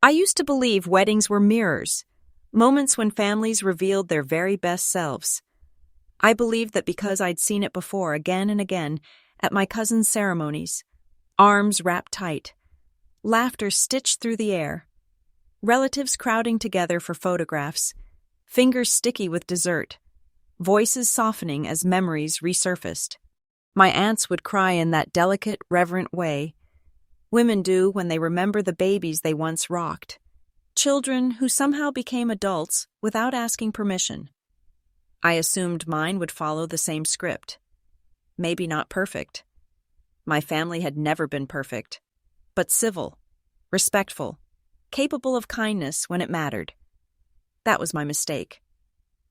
I used to believe weddings were mirrors, moments when families revealed their very best selves. I believed that because I'd seen it before again and again at my cousin's ceremonies, arms wrapped tight, laughter stitched through the air, relatives crowding together for photographs, fingers sticky with dessert, voices softening as memories resurfaced. My aunts would cry in that delicate, reverent way women do when they remember the babies they once rocked, children who somehow became adults without asking permission. I assumed mine would follow the same script. Maybe not perfect. My family had never been perfect, but civil, respectful, capable of kindness when it mattered. That was my mistake.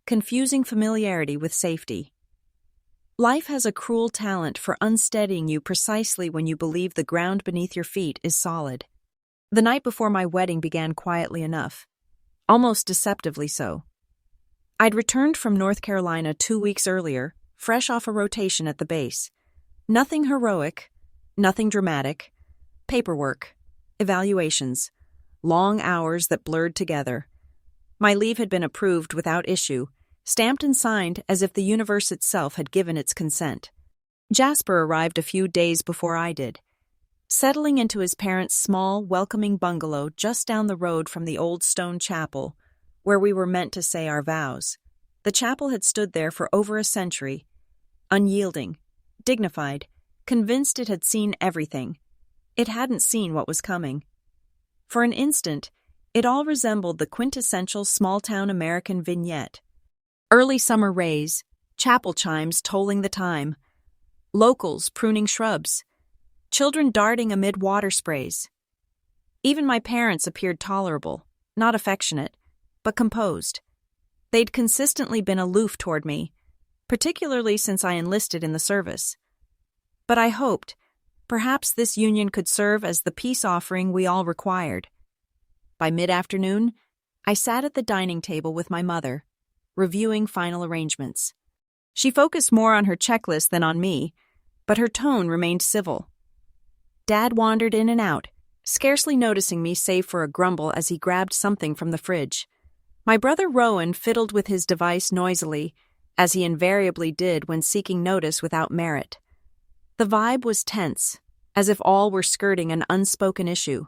Confusing familiarity with safety. Life has a cruel talent for unsteadying you precisely when you believe the ground beneath your feet is solid. The night before my wedding began quietly enough, almost deceptively so. I'd returned from North Carolina 2 weeks earlier, fresh off a rotation at the base. Nothing heroic, nothing dramatic. Paperwork, evaluations, long hours that blurred together. My leave had been approved without issue, stamped and signed as if the universe itself had given its consent. Jasper arrived a few days before I did, settling into his parents' small, welcoming bungalow just down the road from the old stone chapel, where we were meant to say our vows. The chapel had stood there for over a century, unyielding, dignified, convinced it had seen everything. It hadn't seen what was coming. For an instant, it all resembled the quintessential small-town American vignette. Early summer rays, chapel chimes tolling the time, locals pruning shrubs, children darting amid water sprays. Even my parents appeared tolerable, not affectionate, but composed. They'd consistently been aloof toward me, particularly since I enlisted in the service. But I hoped, perhaps this union could serve as the peace offering we all required. By mid-afternoon, I sat at the dining table with my mother, reviewing final arrangements. She focused more on her checklist than on me, but her tone remained civil. Dad wandered in and out, scarcely noticing me save for a grumble as he grabbed something from the fridge. My brother Rowan fiddled with his device noisily, as he invariably did when seeking notice without merit. The vibe was tense, as if all were skirting an unspoken issue.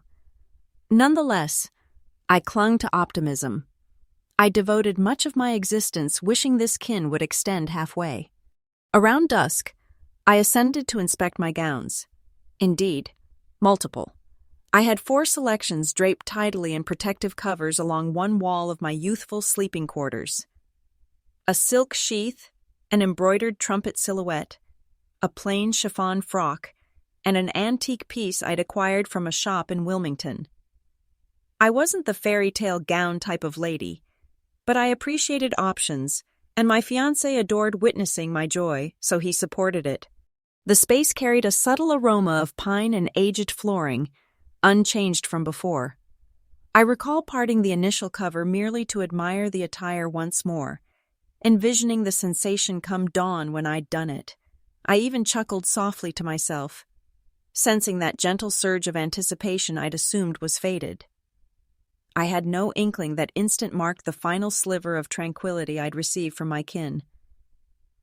Nonetheless, I clung to optimism. I devoted much of my existence wishing this kin would extend halfway. Around dusk, I ascended to inspect my gowns. Indeed, multiple. I had 4 selections draped tidily in protective covers along one wall of my youthful sleeping quarters. A silk sheath, an embroidered trumpet silhouette, a plain chiffon frock, and an antique piece I'd acquired from a shop in Wilmington. I wasn't the fairy tale gown type of lady, but I appreciated options, and my fiancé adored witnessing my joy, so he supported it. The space carried a subtle aroma of pine and aged flooring, unchanged from before. I recall parting the initial cover merely to admire the attire once more, envisioning the sensation come dawn when I'd done it. I even chuckled softly to myself, sensing that gentle surge of anticipation I'd assumed was fated. I had no inkling that instant marked the final sliver of tranquility I'd received from my kin.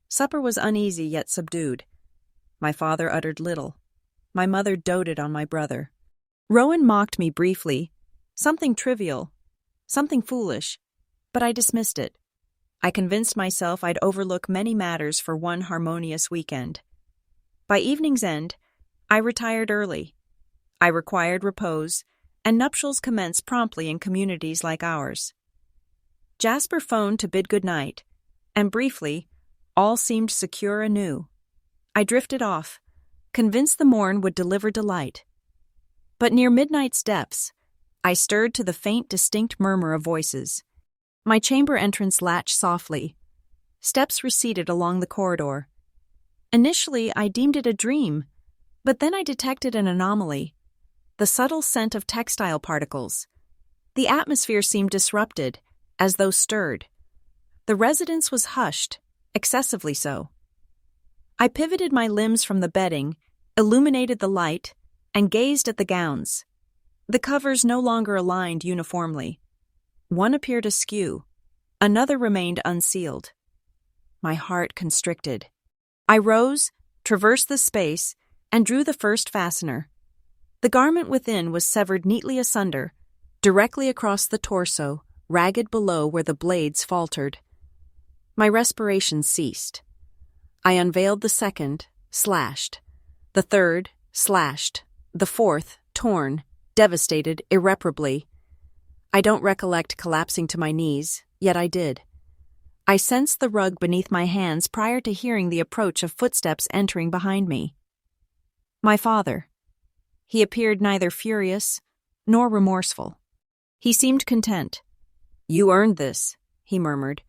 Supper was uneasy yet subdued. My father uttered little. My mother doted on my brother. Rowan mocked me briefly, something trivial, something foolish, but I dismissed it. I convinced myself I'd overlook many matters for one harmonious weekend. By evening's end, I retired early. I required repose, and nuptials commenced promptly in communities like ours. Jasper phoned to bid good night, and briefly, all seemed secure anew. I drifted off, convinced the morn would deliver delight. But near midnight's depths, I stirred to the faint, distinct murmur of voices. My chamber entrance latched softly. Steps receded along the corridor. Initially, I deemed it a dream, but then I detected an anomaly. The subtle scent of textile particles. The atmosphere seemed disrupted, as though stirred. The residence was hushed, excessively so. I pivoted my limbs from the bedding, illuminated the light, and gazed at the gowns. The covers no longer aligned uniformly. One appeared askew, another remained unsealed. My heart constricted. I rose, traversed the space, and drew the first fastener. The garment within was severed neatly asunder, directly across the torso, ragged below where the blades faltered. My respiration ceased. I unveiled the second, slashed. The third, slashed. The fourth, torn, devastated irreparably. I don't recollect collapsing to my knees, yet I did. I sensed the rug beneath my hands prior to hearing the approach of footsteps entering behind me. My father. He appeared neither furious nor remorseful. He seemed content. "You earned this," he murmured.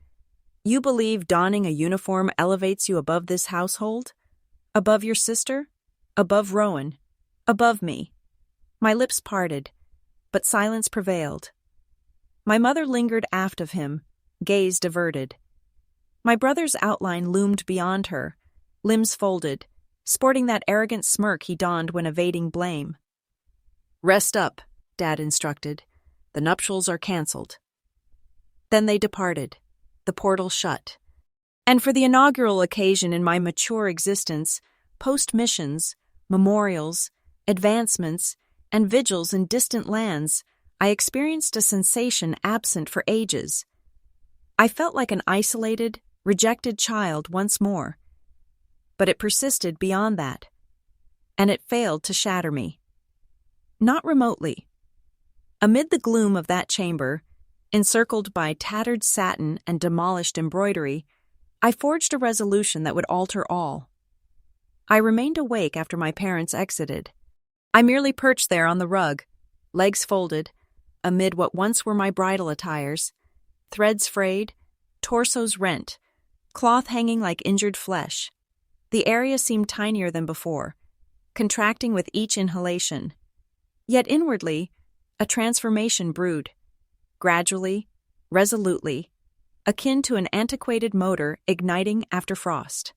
"You believe donning a uniform elevates you above this household? Above your sister? Above Rowan? Above me?" My lips parted, but silence prevailed. My mother lingered aft of him, gaze diverted. My brother's outline loomed beyond her, limbs folded, sporting that arrogant smirk he donned when evading blame. "Rest up," Dad instructed. "The nuptials are cancelled." Then they departed, the portal shut. And for the inaugural occasion in my mature existence, post-missions, memorials, advancements, and vigils in distant lands, I experienced a sensation absent for ages. I felt like an isolated, rejected child once more. But it persisted beyond that, and it failed to shatter me. Not remotely. Amid the gloom of that chamber, encircled by tattered satin and demolished embroidery, I forged a resolution that would alter all. I remained awake after my parents exited. I merely perched there on the rug, legs folded, amid what once were my bridal attires, threads frayed, torsos rent, cloth hanging like injured flesh. The area seemed tinier than before, contracting with each inhalation. Yet inwardly, a transformation brewed, gradually, resolutely, akin to an antiquated motor igniting after frost.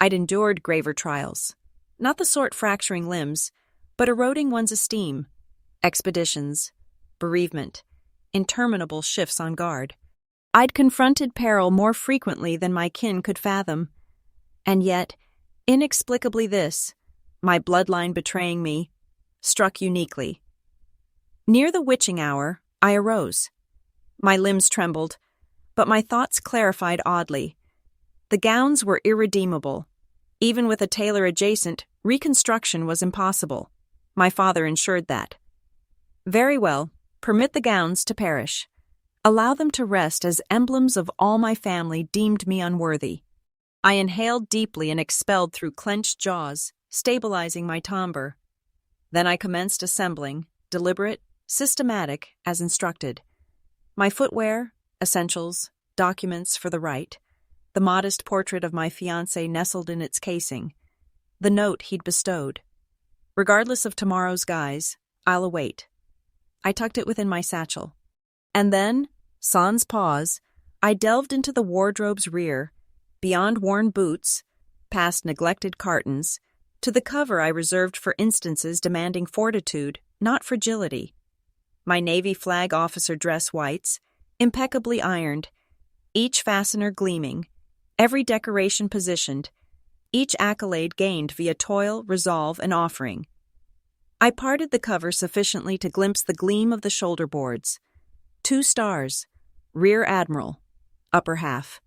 I'd endured graver trials, not the sort fracturing limbs, but eroding one's esteem, expeditions, bereavement, interminable shifts on guard. I'd confronted peril more frequently than my kin could fathom. And yet, inexplicably this, my bloodline betraying me, struck uniquely. Near the witching hour, I arose. My limbs trembled, but my thoughts clarified oddly. The gowns were irredeemable. Even with a tailor adjacent, reconstruction was impossible. My father ensured that. Very well, permit the gowns to perish. Allow them to rest as emblems of all my family deemed me unworthy. I inhaled deeply and expelled through clenched jaws, stabilizing my timbre. Then I commenced assembling, deliberate, systematic, as instructed. My footwear, essentials, documents for the rite, the modest portrait of my fiancé nestled in its casing, the note he'd bestowed. Regardless of tomorrow's guise, I'll await. I tucked it within my satchel. And then, sans pause, I delved into the wardrobe's rear, beyond worn boots, past neglected cartons, to the cover I reserved for instances demanding fortitude, not fragility. My Navy flag officer dress whites, impeccably ironed, each fastener gleaming, every decoration positioned, each accolade gained via toil, resolve, and offering. I parted the cover sufficiently to glimpse the gleam of the shoulder boards. 2 stars, rear admiral, upper half.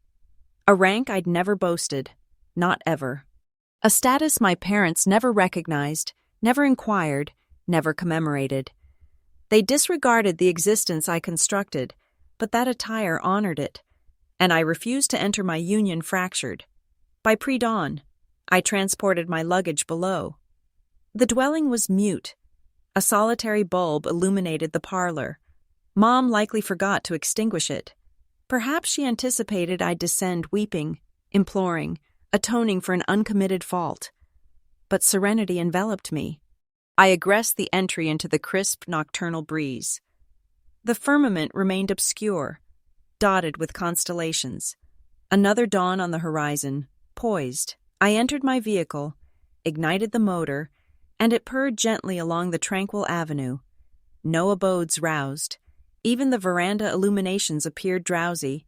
A rank I'd never boasted, not ever. A status my parents never recognized, never inquired, never commemorated. They disregarded the existence I constructed, but that attire honored it, and I refused to enter my union fractured. By pre-dawn, I transported my luggage below. The dwelling was mute. A solitary bulb illuminated the parlor. Mom likely forgot to extinguish it. Perhaps she anticipated I'd descend weeping, imploring, atoning for an uncommitted fault. But serenity enveloped me. I aggressed the entry into the crisp nocturnal breeze. The firmament remained obscure, dotted with constellations. Another dawn on the horizon, poised. I entered my vehicle, ignited the motor, and it purred gently along the tranquil avenue. no abodes roused. Even the veranda illuminations appeared drowsy.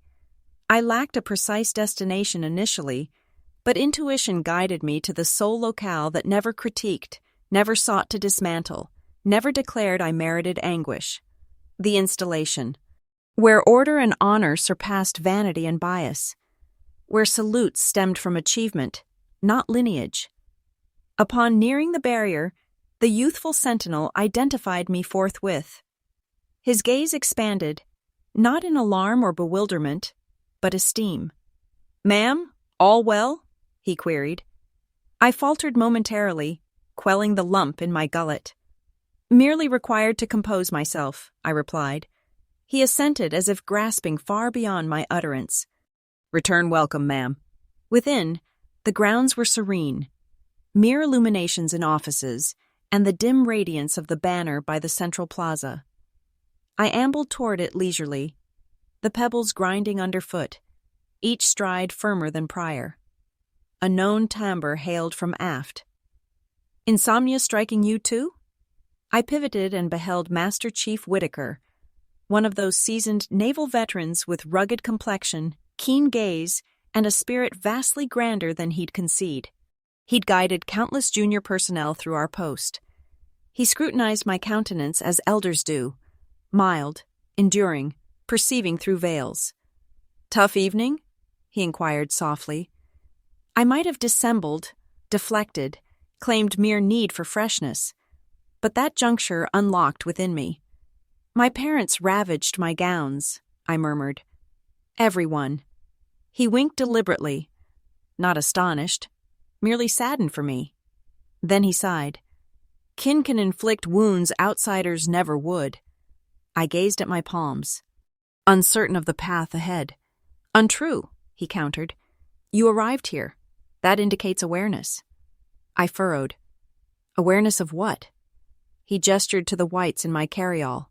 I lacked a precise destination initially, but intuition guided me to the sole locale that never critiqued, never sought to dismantle, never declared I merited anguish. The installation, where order and honor surpassed vanity and bias, where salutes stemmed from achievement, not lineage. Upon nearing the barrier, the youthful sentinel identified me forthwith. His gaze expanded, not in alarm or bewilderment, but esteem. "Ma'am, all well?" he queried. I faltered momentarily, quelling the lump in my gullet. "Merely required to compose myself," I replied. He assented as if grasping far beyond my utterance. "Return welcome, ma'am." Within, the grounds were serene. Mere illuminations in offices, and the dim radiance of the banner by the central plaza. I ambled toward it leisurely, the pebbles grinding underfoot, each stride firmer than prior. A known timbre hailed from aft. "Insomnia striking you too?" I pivoted and beheld Master Chief Whitaker, one of those seasoned naval veterans with rugged complexion, keen gaze, and a spirit vastly grander than he'd concede. He'd guided countless junior personnel through our post. He scrutinized my countenance as elders do, mild, enduring, perceiving through veils. "Tough evening?" he inquired softly. I might have dissembled, deflected, claimed mere need for freshness, but that juncture unlocked within me. "My parents ravaged my gowns," I murmured. "Everyone." He winked deliberately, not astonished, merely saddened for me. Then he sighed. "Kin can inflict wounds outsiders never would." I gazed at my palms, uncertain of the path ahead. "Untrue," he countered. "You arrived here. That indicates awareness." I furrowed. "Awareness of what?" He gestured to the whites in my carryall.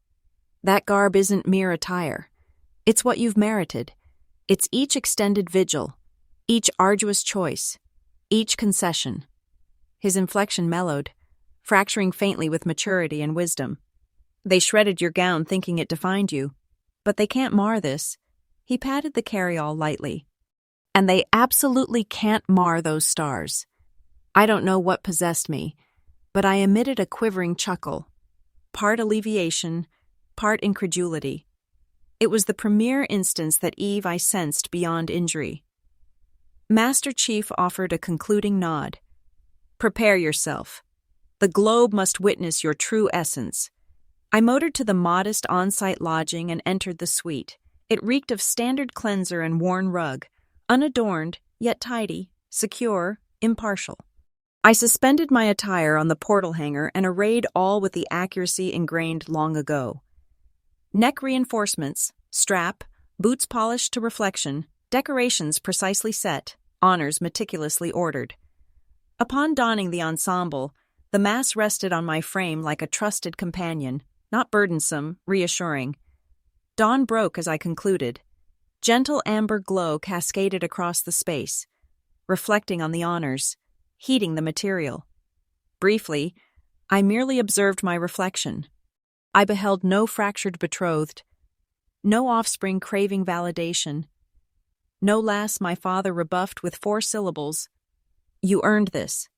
"That garb isn't mere attire. It's what you've merited. It's each extended vigil, each arduous choice, each concession." His inflection mellowed, fracturing faintly with maturity and wisdom. "They shredded your gown thinking it defined you, but they can't mar this." He patted the carryall lightly. "And they absolutely can't mar those stars." I don't know what possessed me, but I emitted a quivering chuckle, part alleviation, part incredulity. It was the premier instance that Eve I sensed beyond injury. Master Chief offered a concluding nod. "Prepare yourself. The globe must witness your true essence." I motored to the modest on-site lodging and entered the suite. It reeked of standard cleanser and worn rug, unadorned, yet tidy, secure, impartial. I suspended my attire on the portal hanger and arrayed all with the accuracy ingrained long ago. Neck reinforcements, strap, boots polished to reflection, decorations precisely set, honors meticulously ordered. Upon donning the ensemble, the mass rested on my frame like a trusted companion, not burdensome, reassuring. Dawn broke as I concluded. Gentle amber glow cascaded across the space, reflecting on the honors, heating the material. Briefly, I merely observed my reflection. I beheld no fractured betrothed, no offspring craving validation, no lass my father rebuffed with 4 syllables. "You earned this."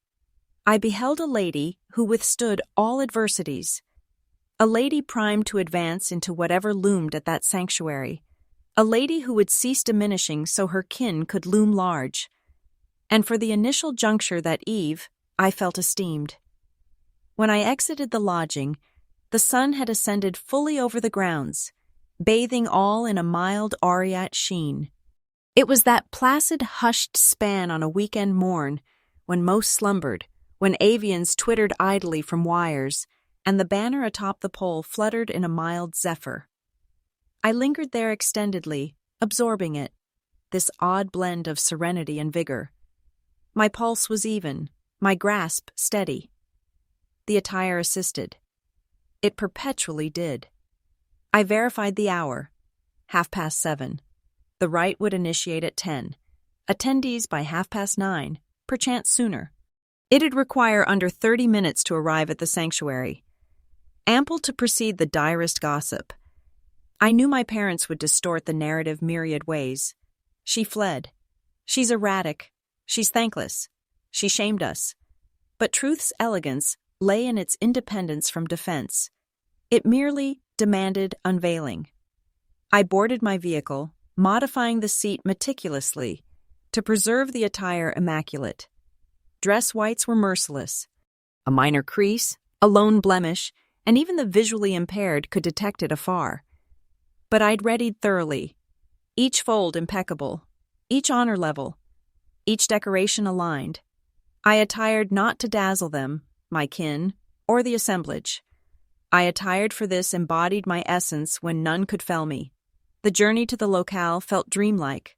I beheld a lady who withstood all adversities, a lady primed to advance into whatever loomed at that sanctuary, a lady who would cease diminishing so her kin could loom large. And for the initial juncture that eve, I felt esteemed. When I exited the lodging, the sun had ascended fully over the grounds, bathing all in a mild aureate sheen. It was that placid, hushed span on a weekend morn, when most slumbered, when avians twittered idly from wires, and the banner atop the pole fluttered in a mild zephyr. I lingered there extendedly, absorbing it, this odd blend of serenity and vigor. My pulse was even, my grasp steady. The attire assisted. It perpetually did. I verified the hour, 7:30. The rite would initiate at 10. Attendees by 9:30, perchance sooner. It'd require under 30 minutes to arrive at the sanctuary. ample to precede the direst gossip. I knew my parents would distort the narrative myriad ways. She fled. She's erratic. She's thankless. She shamed us. But truth's elegance lay in its independence from defense. It merely demanded unveiling. I boarded my vehicle, modifying the seat meticulously to preserve the attire immaculate. Dress whites were merciless. A minor crease, a lone blemish, and even the visually impaired could detect it afar. But I'd readied thoroughly, each fold impeccable, each honor level, each decoration aligned. I attired not to dazzle them, my kin, or the assemblage. I attired for this embodied my essence when none could fell me. The journey to the locale felt dreamlike.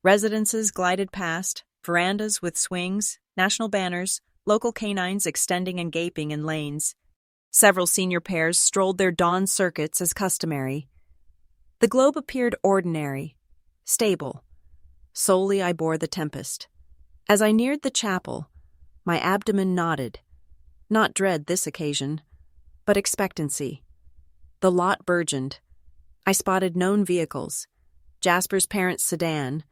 Residences glided past, verandas with swings, national banners, local canines extending and gaping in lanes. Several senior pairs strolled their dawn circuits as customary. The globe appeared ordinary, stable. Solely I bore the tempest. As I neared the chapel, my abdomen nodded. Not dread this occasion, but expectancy. The lot burgeoned. I spotted known vehicles, Jasper's parents' sedan,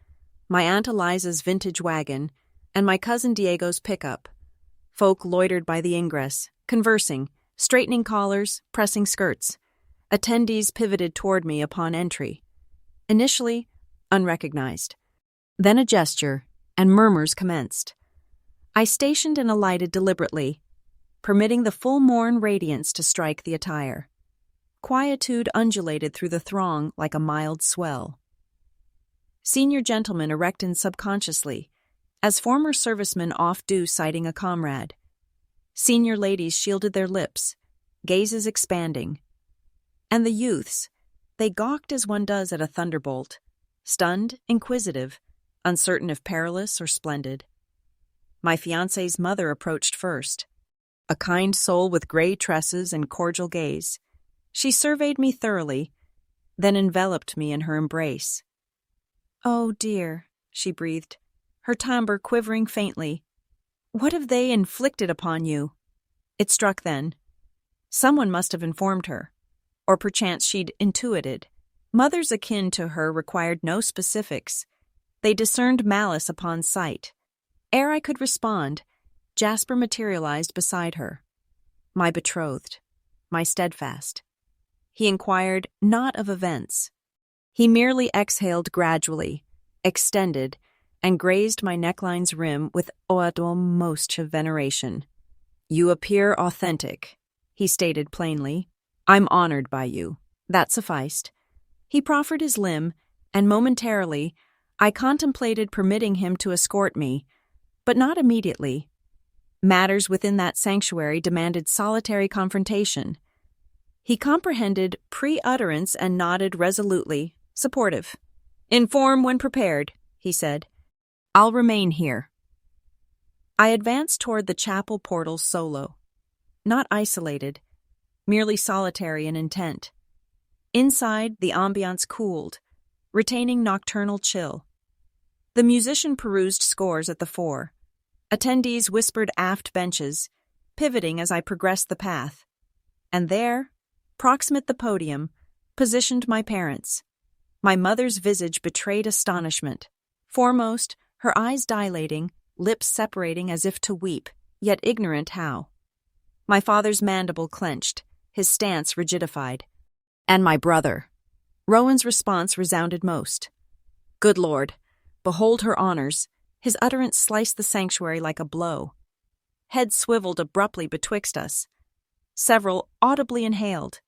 my Aunt Eliza's vintage wagon, and my cousin Diego's pickup. Folk loitered by the ingress, conversing, straightening collars, pressing skirts. Attendees pivoted toward me upon entry. Initially, unrecognized. Then a gesture, and murmurs commenced. I stationed and alighted deliberately, permitting the full morn radiance to strike the attire. Quietude undulated through the throng like a mild swell. Senior gentlemen erected subconsciously, as former servicemen oft do citing a comrade. Senior ladies shielded their lips, gazes expanding. And the youths, they gawked as one does at a thunderbolt, stunned, inquisitive, uncertain if perilous or splendid. My fiancé's mother approached first, a kind soul with gray tresses and cordial gaze. She surveyed me thoroughly, then enveloped me in her embrace. "Oh, dear," she breathed, her timbre quivering faintly. "What have they inflicted upon you?" It struck then. Someone must have informed her, or perchance she'd intuited. Mothers akin to her required no specifics. They discerned malice upon sight. Ere I could respond, Jasper materialized beside her. My betrothed, my steadfast. He inquired not of events. He merely exhaled gradually, extended, and grazed my neckline's rim with utmost veneration. "You appear authentic," he stated plainly. "I'm honored by you." That sufficed. He proffered his limb, and momentarily, I contemplated permitting him to escort me, but not immediately. Matters within that sanctuary demanded solitary confrontation. He comprehended pre-utterance and nodded resolutely, supportive. "Inform when prepared," he said. "I'll remain here." I advanced toward the chapel portal solo, not isolated, merely solitary in intent. Inside, the ambiance cooled, retaining nocturnal chill. The musician perused scores at the fore. Attendees whispered aft benches, pivoting as I progressed the path. And there, proximate the podium, positioned my parents. My mother's visage betrayed astonishment. Foremost, her eyes dilating, lips separating as if to weep, yet ignorant how. My father's mandible clenched, his stance rigidified. And my brother. Rowan's response resounded most. "Good Lord, behold her honors." His utterance sliced the sanctuary like a blow. Heads swiveled abruptly betwixt us. Several audibly inhaled.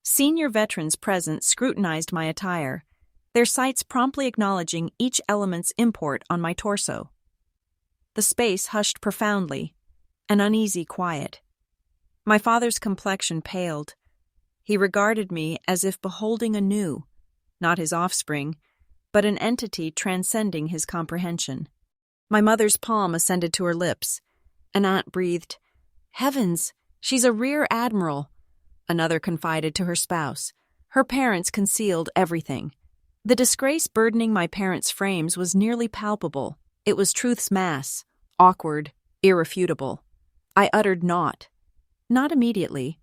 Senior veterans present scrutinized my attire, their sights promptly acknowledging each element's import on my torso. The space hushed profoundly, an uneasy quiet. My father's complexion paled. He regarded me as if beholding anew, not his offspring, but an entity transcending his comprehension. My mother's palm ascended to her lips. An aunt breathed, "Heavens, she's a rear admiral." Another confided to her spouse. Her parents concealed everything. The disgrace burdening my parents' frames was nearly palpable. It was truth's mass, awkward, irrefutable. I uttered naught. Not immediately.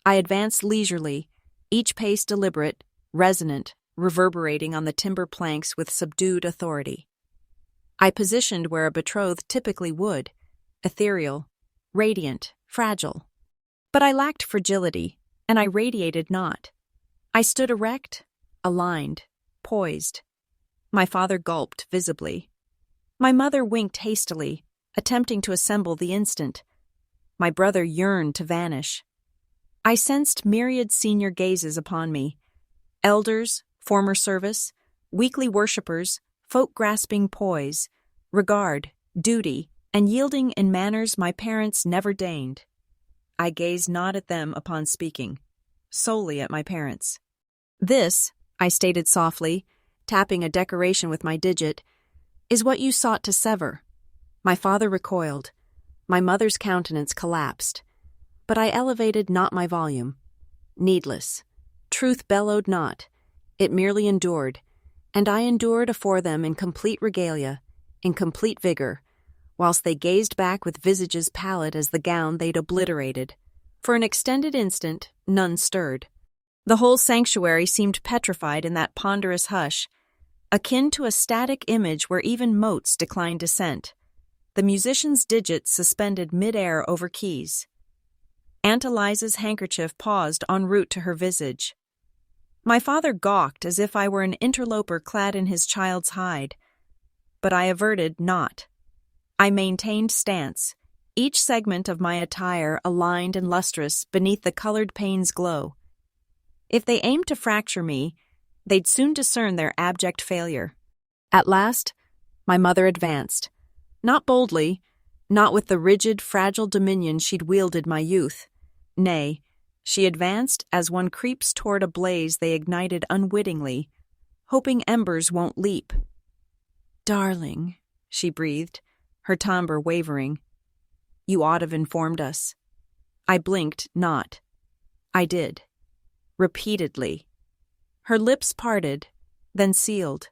I advanced leisurely, each pace deliberate, resonant, reverberating on the timber planks with subdued authority. I positioned where a betrothed typically would, ethereal, radiant, fragile. But I lacked fragility, and I radiated not. I stood erect, aligned, poised. My father gulped visibly. My mother winked hastily, attempting to assemble the instant. My brother yearned to vanish. I sensed myriad senior gazes upon me. Elders, former service, weekly worshippers, folk grasping poise, regard, duty, and yielding in manners my parents never deigned. I gazed not at them upon speaking, solely at my parents. This, I stated softly, tapping a decoration with my digit, is what you sought to sever. My father recoiled. My mother's countenance collapsed. But I elevated not my volume. Needless. Truth bellowed not. It merely endured, and I endured afore them in complete regalia, in complete vigor, whilst they gazed back with visages pallid as the gown they'd obliterated. For an extended instant, none stirred. The whole sanctuary seemed petrified in that ponderous hush, akin to a static image where even motes declined descent. The musician's digits suspended mid-air over keys. Aunt Eliza's handkerchief paused en route to her visage. My father gawked as if I were an interloper clad in his child's hide. But I averted not. I maintained stance, each segment of my attire aligned and lustrous beneath the colored pane's glow. If they aimed to fracture me, they'd soon discern their abject failure. At last, my mother advanced. Not boldly, not with the rigid, fragile dominion she'd wielded my youth. Nay, she advanced as one creeps toward a blaze they ignited unwittingly, hoping embers won't leap. "Darling," she breathed, her timbre wavering. "You ought have informed us." I blinked not. I did. Repeatedly. Her lips parted, then sealed.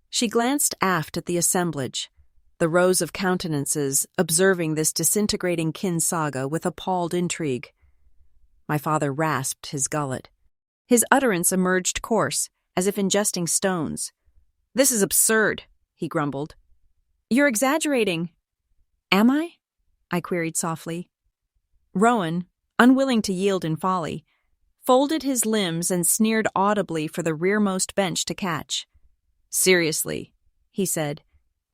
She glanced aft at the assemblage, the rows of countenances observing this disintegrating kin saga with appalled intrigue. My father rasped his gullet. His utterance emerged coarse, as if ingesting stones. "This is absurd," he grumbled. "You're exaggerating." "Am I?" I queried softly. Rowan, unwilling to yield in folly, folded his limbs and sneered audibly for the rearmost bench to catch. "Seriously," he said,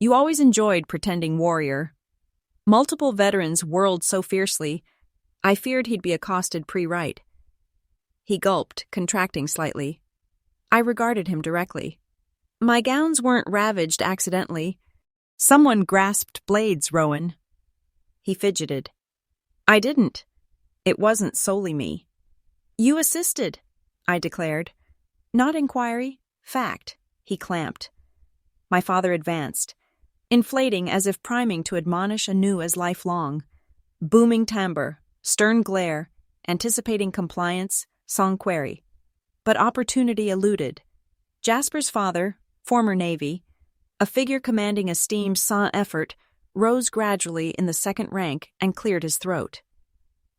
"you always enjoyed pretending warrior." Multiple veterans whirled so fiercely, I feared he'd be accosted pre-right. He gulped, contracting slightly. I regarded him directly. "My gowns weren't ravaged accidentally. Someone grasped blades, Rowan." He fidgeted. "I didn't. It wasn't solely me." "You assisted," I declared. "Not inquiry, fact," he clamped. My father advanced, inflating as if priming to admonish anew as lifelong. Booming timbre, stern glare, anticipating compliance, sans query. But opportunity eluded. Jasper's father, former Navy, a figure commanding esteem sans effort, rose gradually in the second rank and cleared his throat.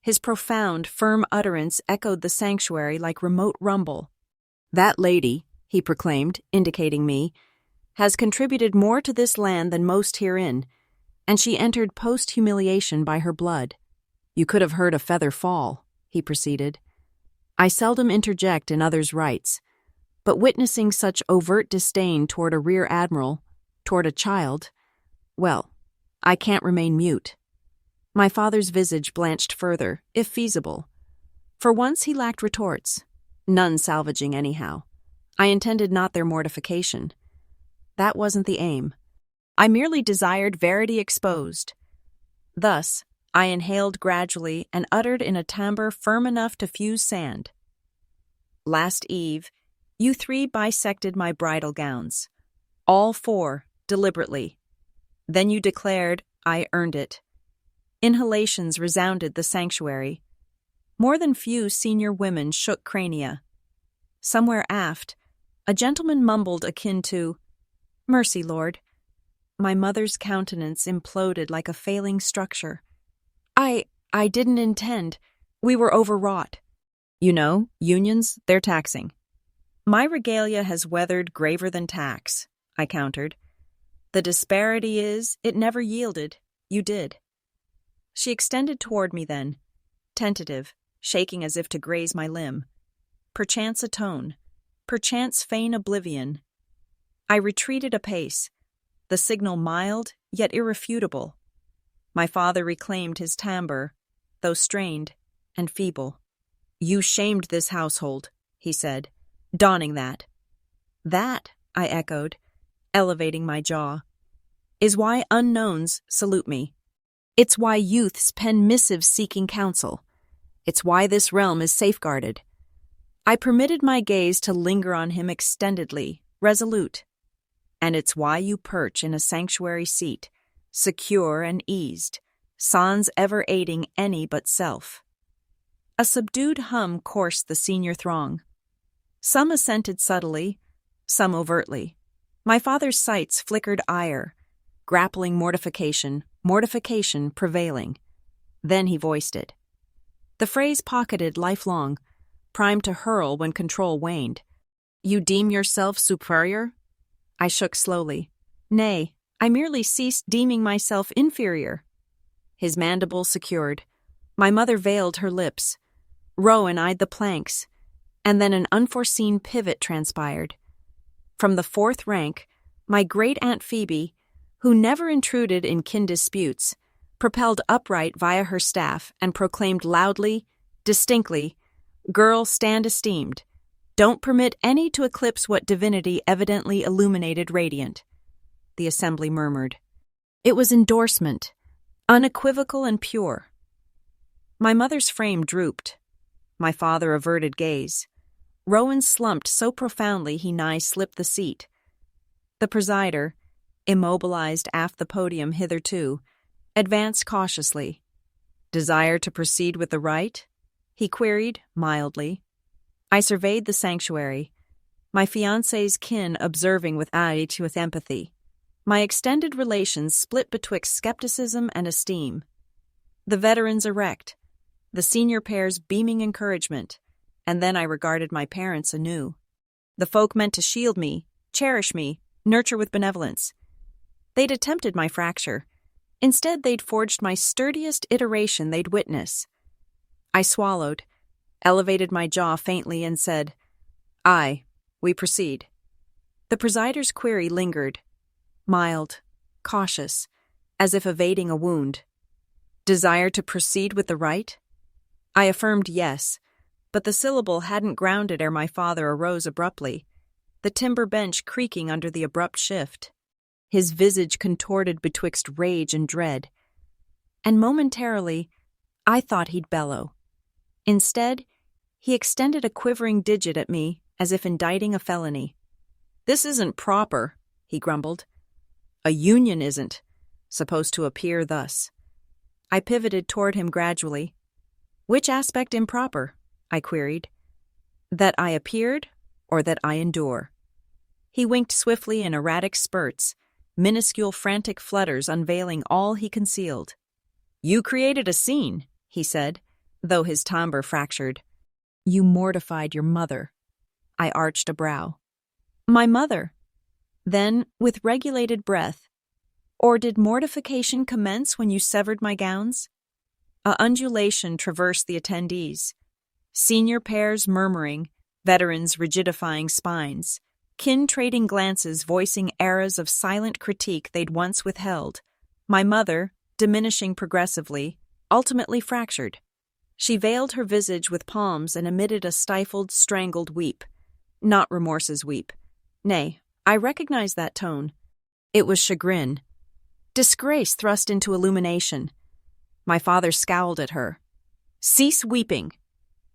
His profound, firm utterance echoed the sanctuary like remote rumble. "That lady," he proclaimed, indicating me, "has contributed more to this land than most herein, and she entered post-humiliation by her blood. You could have heard a feather fall," he proceeded. "I seldom interject in others' rights, but witnessing such overt disdain toward a rear admiral, toward a child, well, I can't remain mute." My father's visage blanched further, if feasible. For once he lacked retorts, none salvaging anyhow. I intended not their mortification. That wasn't the aim. I merely desired verity exposed. Thus, I inhaled gradually and uttered in a timbre firm enough to fuse sand. "Last eve, you three bisected my bridal gowns. All four, deliberately. Then you declared I earned it." Inhalations resounded the sanctuary. More than few senior women shook crania. Somewhere aft, a gentleman mumbled akin to, "Mercy, Lord." My mother's countenance imploded like a failing structure. I didn't intend. We were overwrought." You know, unions, they're taxing. My regalia has weathered graver than tax, I countered. The disparity is, it never yielded. You did. She extended toward me then, tentative, shaking as if to graze my limb. Perchance atone, perchance feign oblivion. I retreated a pace, the signal mild, yet irrefutable. My father reclaimed his timbre, though strained and feeble. You shamed this household, he said, donning that. That, I echoed, elevating my jaw, is why unknowns salute me. It's why youths pen missives seeking counsel. It's why this realm is safeguarded. I permitted my gaze to linger on him extendedly, resolute. And it's why you perch in a sanctuary seat, secure and eased, sans ever aiding any but self. A subdued hum coursed the senior throng. Some assented subtly, some overtly. My father's sights flickered ire, grappling mortification prevailing. Then he voiced it. The phrase pocketed lifelong, primed to hurl when control waned. You deem yourself superior? I shook slowly. Nay, I merely ceased deeming myself inferior. His mandibles secured. My mother veiled her lips. Rowan eyed the planks, and then an unforeseen pivot transpired. From the fourth rank, my great-aunt Phoebe, who never intruded in kin disputes, propelled upright via her staff and proclaimed loudly, distinctly, "Girl, stand esteemed. Don't permit any to eclipse what divinity evidently illuminated radiant." The assembly murmured. It was endorsement, unequivocal and pure. My mother's frame drooped. My father averted gaze. Rowan slumped so profoundly he nigh slipped the seat. The presider, immobilized aft the podium hitherto, advanced cautiously. "Desire to proceed with the rite?" he queried, mildly. I surveyed the sanctuary, my fiancé's kin observing with empathy. My extended relations split betwixt skepticism and esteem. The veterans erect, the senior pairs beaming encouragement, and then I regarded my parents anew. The folk meant to shield me, cherish me, nurture with benevolence. They'd attempted my fracture. Instead, they'd forged my sturdiest iteration they'd witness. I swallowed, elevated my jaw faintly, and said, "Aye, we proceed." The presider's query lingered, mild, cautious, as if evading a wound. "Desire to proceed with the rite?" I affirmed yes, but the syllable hadn't grounded ere my father arose abruptly, the timber bench creaking under the abrupt shift. His visage contorted betwixt rage and dread, and momentarily I thought he'd bellow. Instead, he extended a quivering digit at me as if indicting a felony. "This isn't proper," he grumbled. "A union isn't supposed to appear thus." I pivoted toward him gradually. "Which aspect improper?" I queried. "That I appeared, or that I endure?" He winked swiftly in erratic spurts, minuscule frantic flutters unveiling all he concealed. "You created a scene," he said, though his timbre fractured. "You mortified your mother." I arched a brow. "My mother?" Then, with regulated breath, "Or did mortification commence when you severed my gowns?" A undulation traversed the attendees. Senior pairs murmuring, veterans rigidifying spines, kin-trading glances voicing eras of silent critique they'd once withheld. My mother, diminishing progressively, ultimately fractured. She veiled her visage with palms and emitted a stifled, strangled weep. Not remorse's weep. Nay, I recognized that tone. It was chagrin. Disgrace thrust into illumination. My father scowled at her. "Cease weeping."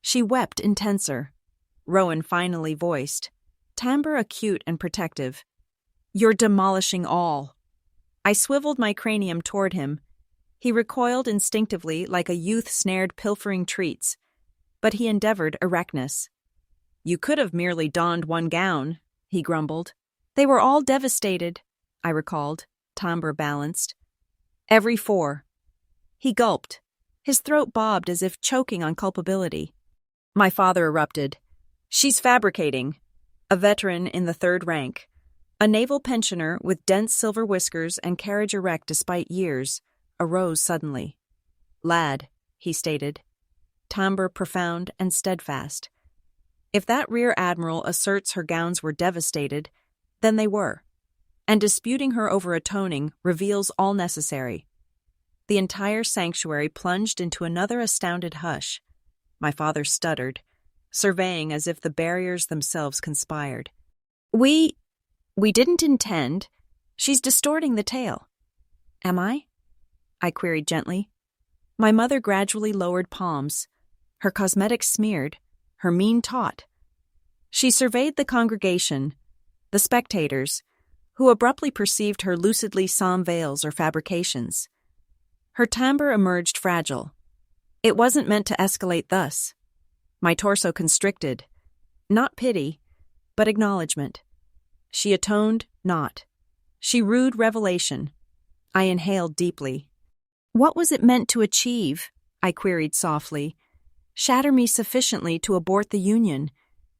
She wept intenser. Rowan finally voiced, timbre acute and protective, "You're demolishing all." I swiveled my cranium toward him. He recoiled instinctively like a youth snared pilfering treats, but he endeavored erectness. "You could have merely donned one gown," he grumbled. "They were all devastated," I recalled, timbre balanced. "Every four." He gulped. His throat bobbed as if choking on culpability. My father erupted. She's fabricating. A veteran in the third rank, a naval pensioner with dense silver whiskers and carriage erect despite years, arose suddenly. Lad, he stated, timbre profound and steadfast. If that rear admiral asserts her gowns were devastated, then they were, and disputing her over a toning reveals all necessary. The entire sanctuary plunged into another astounded hush. My father stuttered, surveying as if the barriers themselves conspired. We didn't intend. She's distorting the tale. Am I? I queried gently. My mother gradually lowered palms, her cosmetics smeared, her mien taut. She surveyed the congregation, the spectators, who abruptly perceived her lucidly solemn veils or fabrications. Her timbre emerged fragile. It wasn't meant to escalate thus. My torso constricted. Not pity, but acknowledgement. She atoned not. She rued revelation. I inhaled deeply. What was it meant to achieve? I queried softly. Shatter me sufficiently to abort the union,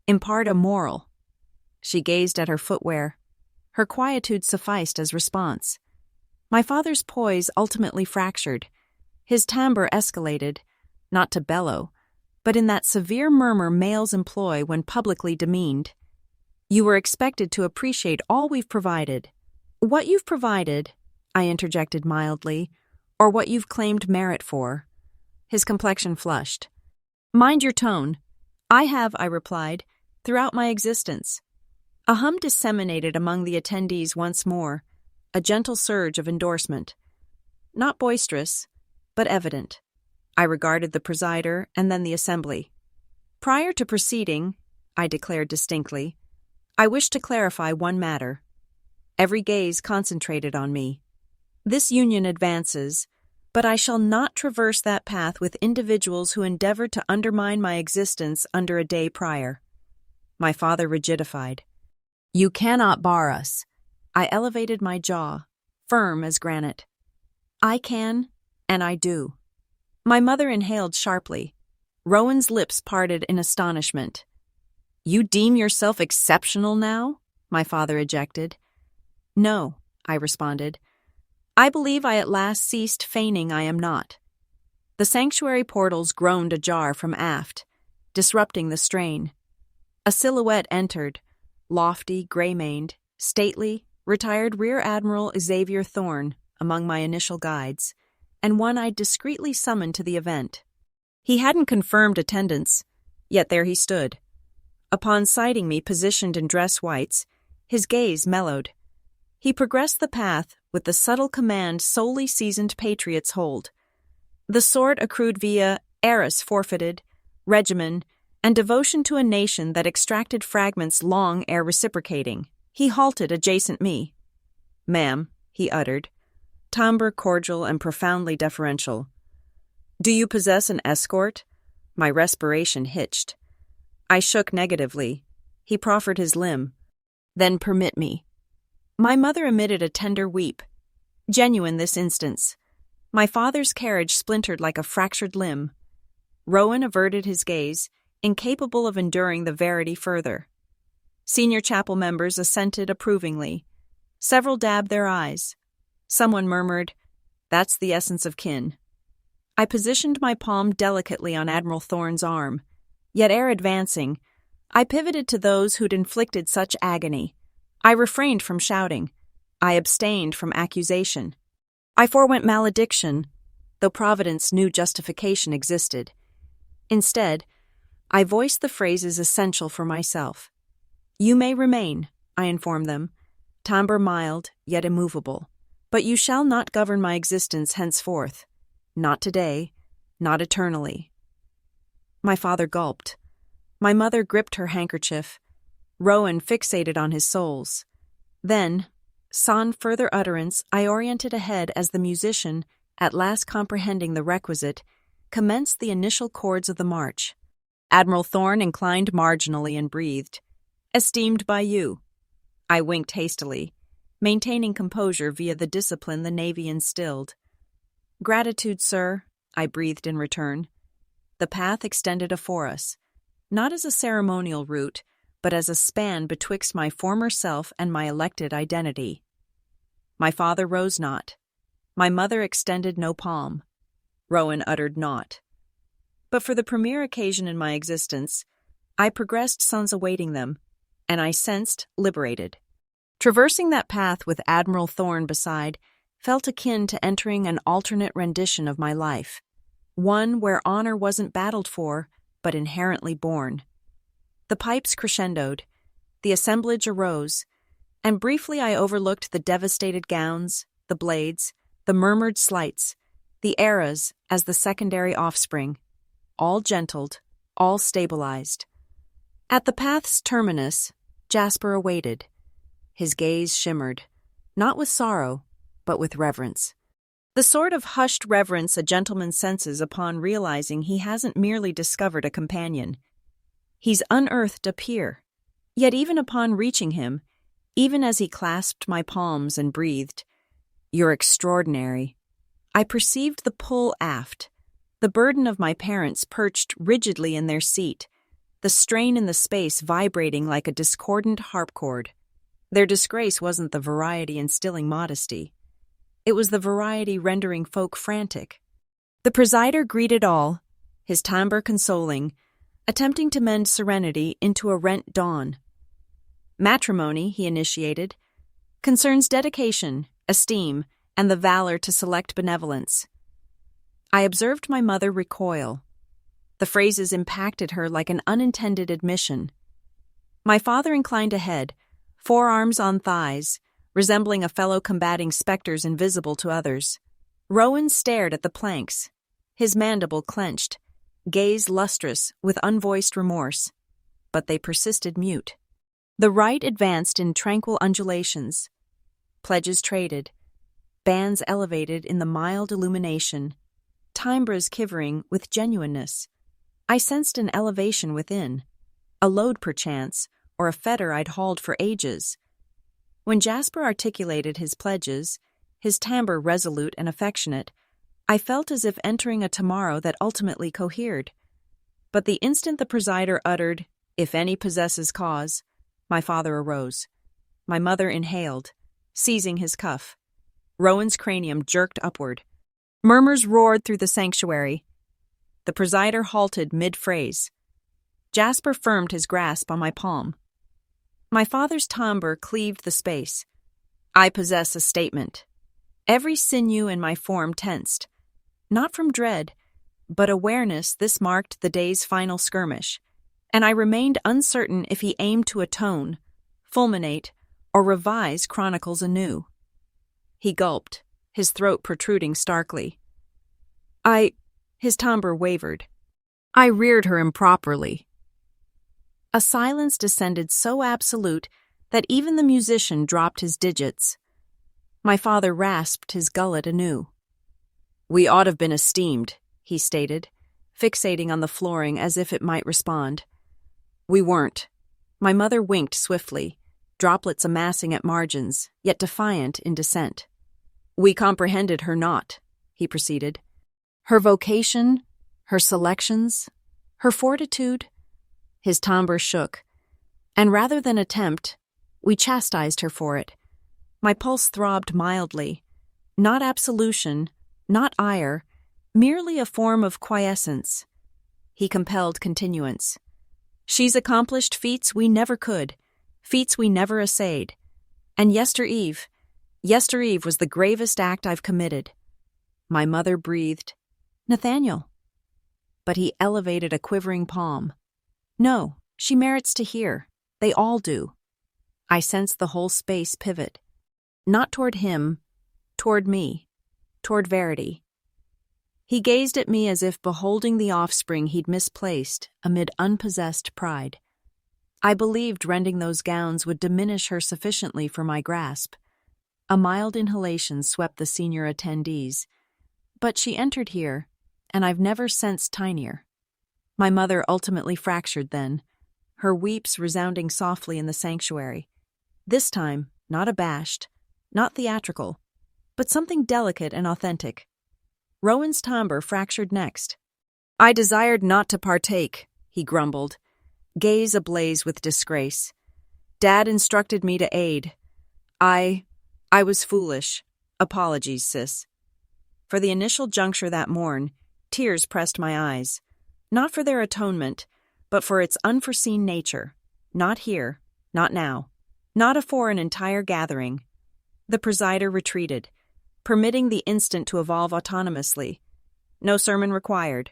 impart a moral. She gazed at her footwear. Her quietude sufficed as response. My father's poise ultimately fractured. His timbre escalated, not to bellow, but in that severe murmur males employ when publicly demeaned. You were expected to appreciate all we've provided. What you've provided, I interjected mildly, or what you've claimed merit for. His complexion flushed. Mind your tone. I have, I replied, throughout my existence. A hum disseminated among the attendees once more, a gentle surge of endorsement. Not boisterous, but evident. I regarded the presider and then the assembly. Prior to proceeding, I declared distinctly, I wish to clarify one matter. Every gaze concentrated on me. This union advances, but I shall not traverse that path with individuals who endeavored to undermine my existence under a day prior. My father rigidified. You cannot bar us. I elevated my jaw, firm as granite. I can, and I do. My mother inhaled sharply. Rowan's lips parted in astonishment. You deem yourself exceptional now? My father ejected. No, I responded. I believe I at last ceased feigning I am not. The sanctuary portals groaned ajar from aft, disrupting the strain. A silhouette entered, lofty, gray-maned, stately, retired Rear Admiral Xavier Thorne among my initial guides, and one I'd discreetly summoned to the event. He hadn't confirmed attendance, yet there he stood. Upon sighting me positioned in dress whites, his gaze mellowed. He progressed the path with the subtle command solely seasoned patriots hold. The sort accrued via heiress forfeited, regimen, and devotion to a nation that extracted fragments long ere reciprocating. He halted adjacent me. Ma'am, he uttered, timbre cordial and profoundly deferential. Do you possess an escort? My respiration hitched. I shook negatively. He proffered his limb. Then permit me. My mother emitted a tender weep. Genuine this instance. My father's carriage splintered like a fractured limb. Rowan averted his gaze, incapable of enduring the verity further. Senior chapel members assented approvingly. Several dabbed their eyes. Someone murmured, "That's the essence of kin." I positioned my palm delicately on Admiral Thorne's arm, yet ere advancing, I pivoted to those who'd inflicted such agony. I refrained from shouting. I abstained from accusation. I forewent malediction, though Providence knew justification existed. Instead, I voiced the phrases essential for myself. You may remain, I informed them, timbre mild yet immovable, but you shall not govern my existence henceforth. Not today, not eternally. My father gulped. My mother gripped her handkerchief. Rowan fixated on his soles. Then, sans further utterance, I oriented ahead as the musician, at last comprehending the requisite, commenced the initial chords of the march. Admiral Thorne inclined marginally and breathed. Esteemed by you. I winked hastily, maintaining composure via the discipline the Navy instilled. Gratitude, sir, I breathed in return. The path extended afore us. not as a ceremonial route, but as a span betwixt my former self and my elected identity. My father rose not. My mother extended no palm. Rowan uttered naught. But for the premier occasion in my existence, I progressed sons awaiting them, and I sensed liberated. Traversing that path with Admiral Thorne beside felt akin to entering an alternate rendition of my life, one where honor wasn't battled for, but inherently born. The pipes crescendoed, the assemblage arose, and briefly I overlooked the devastated gowns, the blades, the murmured slights, the eras as the secondary offspring, all gentled, all stabilized. At the path's terminus, Jasper awaited. His gaze shimmered, not with sorrow, but with reverence. The sort of hushed reverence a gentleman senses upon realizing he hasn't merely discovered a companion. He's unearthed a peer. Yet even upon reaching him, even as he clasped my palms and breathed, "You're extraordinary," I perceived the pull aft, the burden of my parents perched rigidly in their seat, the strain in the space vibrating like a discordant harpchord. Their disgrace wasn't the variety instilling modesty. It was the variety rendering folk frantic. The presider greeted all, his timbre consoling, attempting to mend serenity into a rent dawn. Matrimony, he initiated, concerns dedication, esteem, and the valor to select benevolence. I observed my mother recoil. The phrases impacted her like an unintended admission. My father inclined a head, forearms on thighs, resembling a fellow combating specters invisible to others. Rowan stared at the planks, his mandible clenched, gaze lustrous with unvoiced remorse, but they persisted mute. The rite advanced in tranquil undulations. Pledges traded, bands elevated in the mild illumination, timbres quivering with genuineness. I sensed an elevation within, a load perchance, or a fetter I'd hauled for ages. When Jasper articulated his pledges, his timbre resolute and affectionate, I felt as if entering a tomorrow that ultimately cohered. But the instant the presider uttered, "If any possesses cause," my father arose. My mother inhaled, seizing his cuff. Rowan's cranium jerked upward. Murmurs roared through the sanctuary. The presider halted mid-phrase. Jasper firmed his grasp on my palm. My father's timbre cleaved the space. I possess a statement. Every sinew in my form tensed. Not from dread, but awareness this marked the day's final skirmish, and I remained uncertain if he aimed to atone, fulminate, or revise chronicles anew. He gulped, his throat protruding starkly. His timbre wavered. I reared her improperly. A silence descended so absolute that even the musician dropped his digits. My father rasped his gullet anew. "We ought have been esteemed," he stated, fixating on the flooring as if it might respond. "We weren't." My mother winked swiftly, droplets amassing at margins, yet defiant in dissent. "We comprehended her not," he proceeded. "Her vocation, her selections, her fortitude." His timbre shook, and rather than attempt, we chastised her for it. My pulse throbbed mildly. Not absolution, not ire, merely a form of quiescence. He compelled continuance. "She's accomplished feats we never could, feats we never essayed. And yestereve was the gravest act I've committed." My mother breathed, "Nathaniel." But he elevated a quivering palm. "No, she merits to hear. They all do." I sensed the whole space pivot. Not toward him, toward me, toward Verity. He gazed at me as if beholding the offspring he'd misplaced amid unpossessed pride. I believed rending those gowns would diminish her sufficiently for my grasp. A mild inhalation swept the senior attendees. But she entered here, and I've never sensed tinier. My mother ultimately fractured then, her weeps resounding softly in the sanctuary. This time, not abashed, not theatrical, but something delicate and authentic. Rowan's timbre fractured next. "I desired not to partake," he grumbled, gaze ablaze with disgrace. Dad instructed me to aid. I was foolish. Apologies, sis. For the initial juncture that morn, tears pressed my eyes. Not for their atonement, but for its unforeseen nature. Not here, not now, not afore an entire gathering. The presider retreated, permitting the instant to evolve autonomously. No sermon required.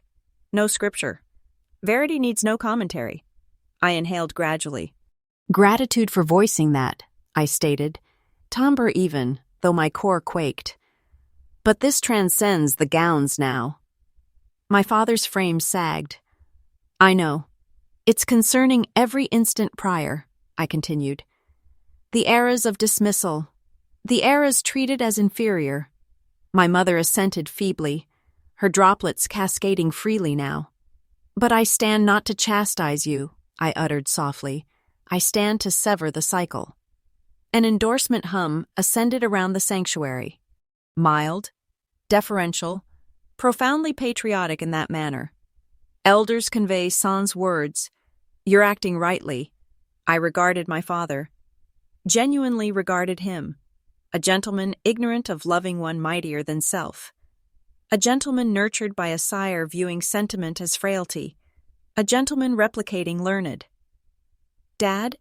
No scripture. Verity needs no commentary. I inhaled gradually. Gratitude for voicing that, I stated, timbre even, though my core quaked. But this transcends the gowns now. My father's frame sagged. I know. It's concerning every instant prior, I continued. The eras of dismissal, the eras treated as inferior. My mother assented feebly, her droplets cascading freely now. But I stand not to chastise you, I uttered softly. I stand to sever the cycle. An endorsement hum ascended around the sanctuary. Mild, deferential, profoundly patriotic in that manner. Elders convey sans words. You're acting rightly. I regarded my father. Genuinely regarded him. A gentleman ignorant of loving one mightier than self. A gentleman nurtured by a sire viewing sentiment as frailty. A gentleman replicating learned. Dad?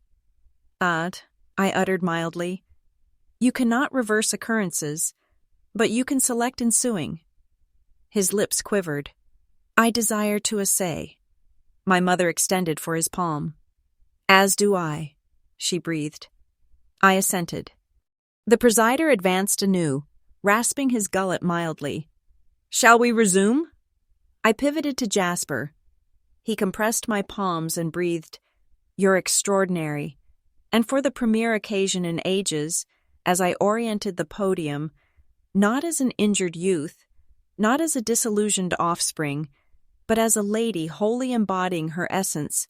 I uttered mildly. You cannot reverse occurrences, but you can select ensuing. His lips quivered. I desire to essay. My mother extended for his palm. As do I, she breathed. I assented. The presider advanced anew, rasping his gullet mildly. Shall we resume? I pivoted to Jasper. He compressed my palms and breathed, You're extraordinary. And for the premier occasion in ages, as I oriented the podium, not as an injured youth, not as a disillusioned offspring, but as a lady wholly embodying her essence,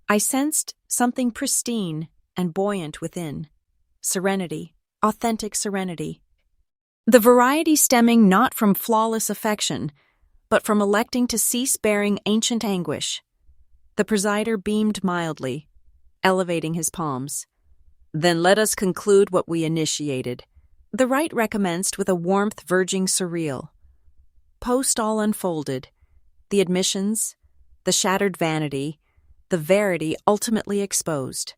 I sensed something pristine and buoyant within. Serenity, authentic serenity. The variety stemming not from flawless affection, but from electing to cease bearing ancient anguish. The presider beamed mildly, elevating his palms. Then let us conclude what we initiated. The rite recommenced with a warmth verging surreal. Post all unfolded, the admissions, the shattered vanity, the verity ultimately exposed.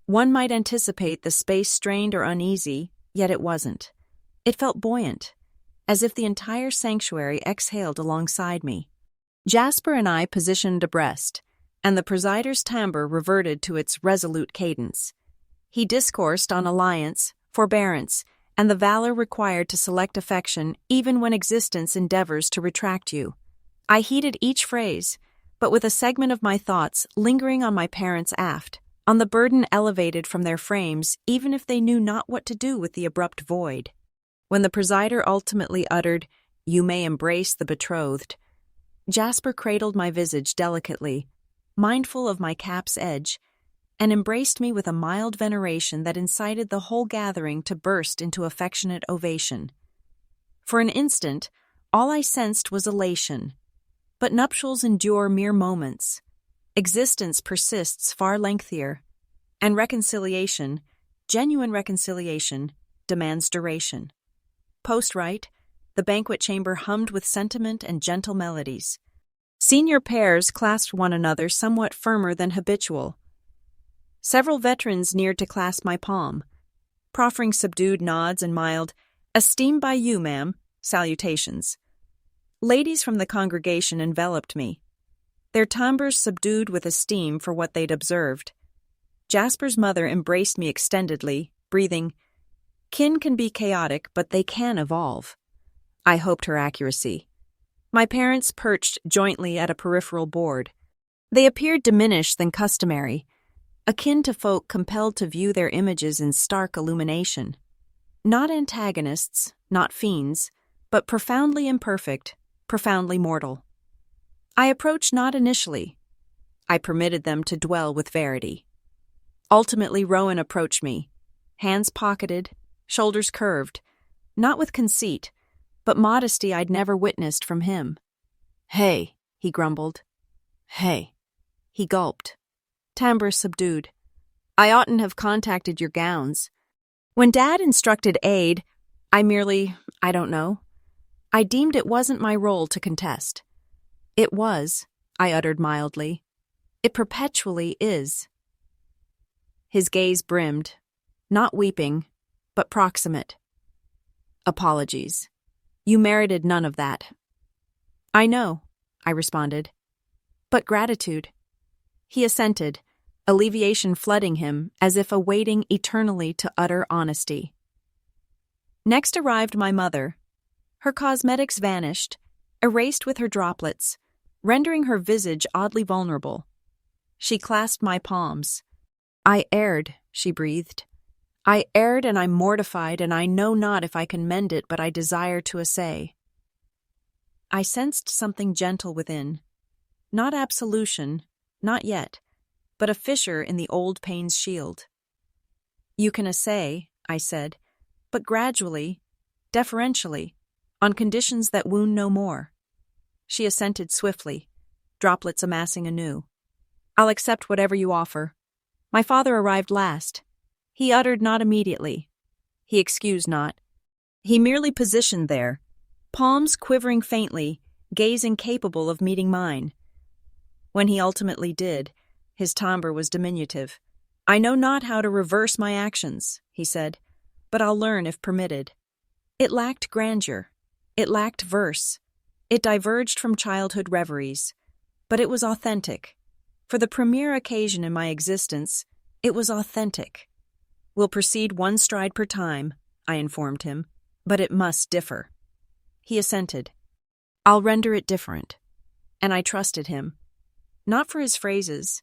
One might anticipate the space strained or uneasy, yet it wasn't. It felt buoyant, as if the entire sanctuary exhaled alongside me. Jasper and I positioned abreast, and the presider's timbre reverted to its resolute cadence. He discoursed on alliance, forbearance, and the valor required to select affection even when existence endeavors to retract you. I heeded each phrase, but with a segment of my thoughts lingering on my parents aft, on the burden elevated from their frames even if they knew not what to do with the abrupt void. When the presider ultimately uttered, "You may embrace the betrothed," Jasper cradled my visage delicately, mindful of my cap's edge, and embraced me with a mild veneration that incited the whole gathering to burst into affectionate ovation. For an instant, all I sensed was elation. But nuptials endure mere moments. Existence persists far lengthier. And reconciliation, genuine reconciliation, demands duration. Post-rite, the banquet chamber hummed with sentiment and gentle melodies. Senior pairs clasped one another somewhat firmer than habitual. Several veterans neared to clasp my palm, proffering subdued nods and mild, "Esteemed by you, ma'am," salutations. Ladies from the congregation enveloped me, their timbres subdued with esteem for what they'd observed. Jasper's mother embraced me extendedly, breathing, "Kin can be chaotic, but they can evolve." I hoped her accuracy. My parents perched jointly at a peripheral board. They appeared diminished than customary, akin to folk compelled to view their images in stark illumination. Not antagonists, not fiends, but profoundly imperfect, profoundly mortal. I approached not initially. I permitted them to dwell with verity. Ultimately, Rowan approached me, hands pocketed, shoulders curved, not with conceit, but modesty I'd never witnessed from him. "Hey," he grumbled. "Hey." He gulped. timbre subdued. I oughtn't have contacted your gowns. When Dad instructed aid, I don't know. I deemed it wasn't my role to contest. It was, I uttered mildly. It perpetually is. His gaze brimmed, not weeping, but proximate. Apologies. You merited none of that. I know, I responded. But gratitude. He assented, alleviation flooding him as if awaiting eternally to utter honesty. Next arrived my mother. Her cosmetics vanished, erased with her droplets, rendering her visage oddly vulnerable. She clasped my palms. I erred, she breathed. I erred and I'm mortified, and I know not if I can mend it, but I desire to essay. I sensed something gentle within. Not absolution, not yet, but a fissure in the old pain's shield. You can essay, I said, but gradually, deferentially, on conditions that wound no more. She assented swiftly, droplets amassing anew. I'll accept whatever you offer. My father arrived last. He uttered not immediately. He excused not. He merely positioned there, palms quivering faintly, gaze incapable of meeting mine. When he ultimately did, his timbre was diminutive. I know not how to reverse my actions, he said, but I'll learn if permitted. It lacked grandeur. It lacked verse. It diverged from childhood reveries. But it was authentic. For the premier occasion in my existence, it was authentic. We'll proceed one stride per time, I informed him, but it must differ. He assented. I'll render it different. And I trusted him. Not for his phrases,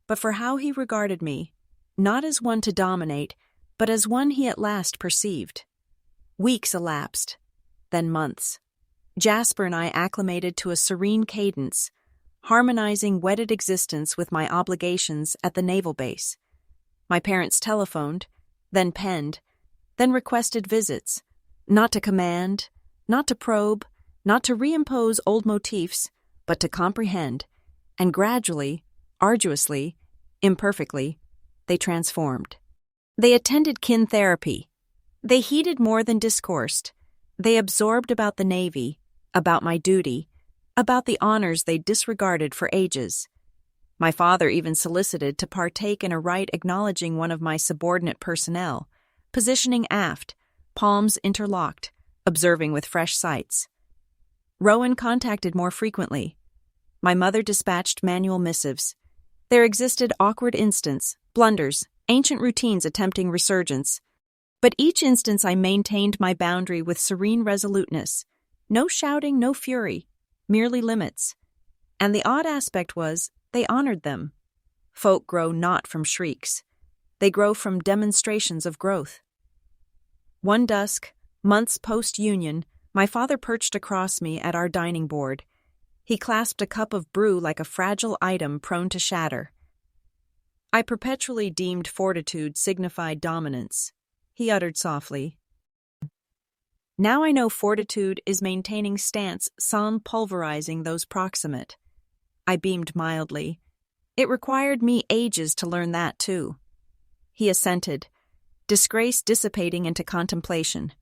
but for how he regarded me, not as one to dominate, but as one he at last perceived. Weeks elapsed, then months. Jasper and I acclimated to a serene cadence, harmonizing wedded existence with my obligations at the naval base. My parents telephoned, then penned, then requested visits, not to command, not to probe, not to reimpose old motifs, but to comprehend, and gradually, arduously, imperfectly, they transformed. They attended kin therapy. They heeded more than discoursed. They absorbed about the Navy, about my duty, about the honors they disregarded for ages. My father even solicited to partake in a rite acknowledging one of my subordinate personnel, positioning aft, palms interlocked, observing with fresh sights. Rowan contacted more frequently. My mother dispatched manual missives. There existed awkward instants, blunders, ancient routines attempting resurgence. But each instance I maintained my boundary with serene resoluteness. No shouting, no fury, merely limits. And the odd aspect was, they honored them. Folk grow not from shrieks. They grow from demonstrations of growth. One dusk, months post-union, my father perched across me at our dining board. He clasped a cup of brew like a fragile item prone to shatter. I perpetually deemed fortitude signified dominance. He uttered softly. Now I know fortitude is maintaining stance sans pulverizing those proximate. I beamed mildly. It required me ages to learn that, too. He assented, disgrace dissipating into contemplation.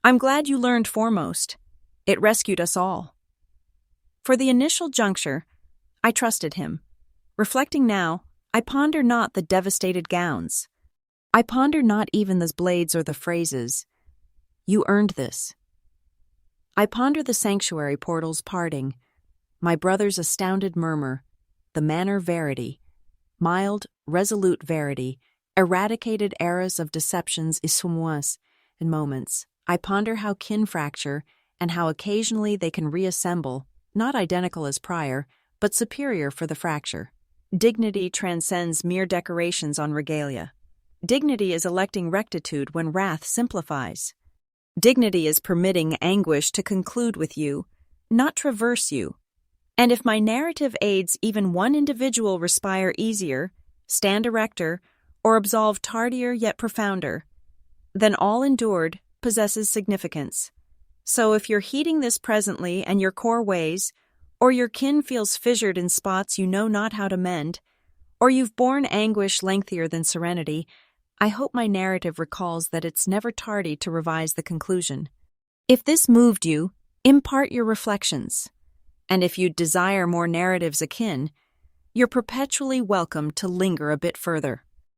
I'm glad you learned foremost. It rescued us all. For the initial juncture, I trusted him. Reflecting now, I ponder not the devastated gowns. I ponder not even the blades or the phrases. You earned this. I ponder the sanctuary portals parting, my brother's astounded murmur, the manner verity, mild, resolute verity, eradicated eras of deceptions essumoise in moments. I ponder how kin fracture and how occasionally they can reassemble, not identical as prior, but superior for the fracture. Dignity transcends mere decorations on regalia. Dignity is electing rectitude when wrath simplifies. Dignity is permitting anguish to conclude with you, not traverse you. And if my narrative aids even one individual respire easier, stand erecter, or absolve tardier yet profounder, then all endured possesses significance. So if you're heeding this presently and your core weighs, or your kin feels fissured in spots you know not how to mend, or you've borne anguish lengthier than serenity, I hope my narrative recalls that it's never tardy to revise the conclusion. If this moved you, impart your reflections. And if you desire more narratives akin, you're perpetually welcome to linger a bit further.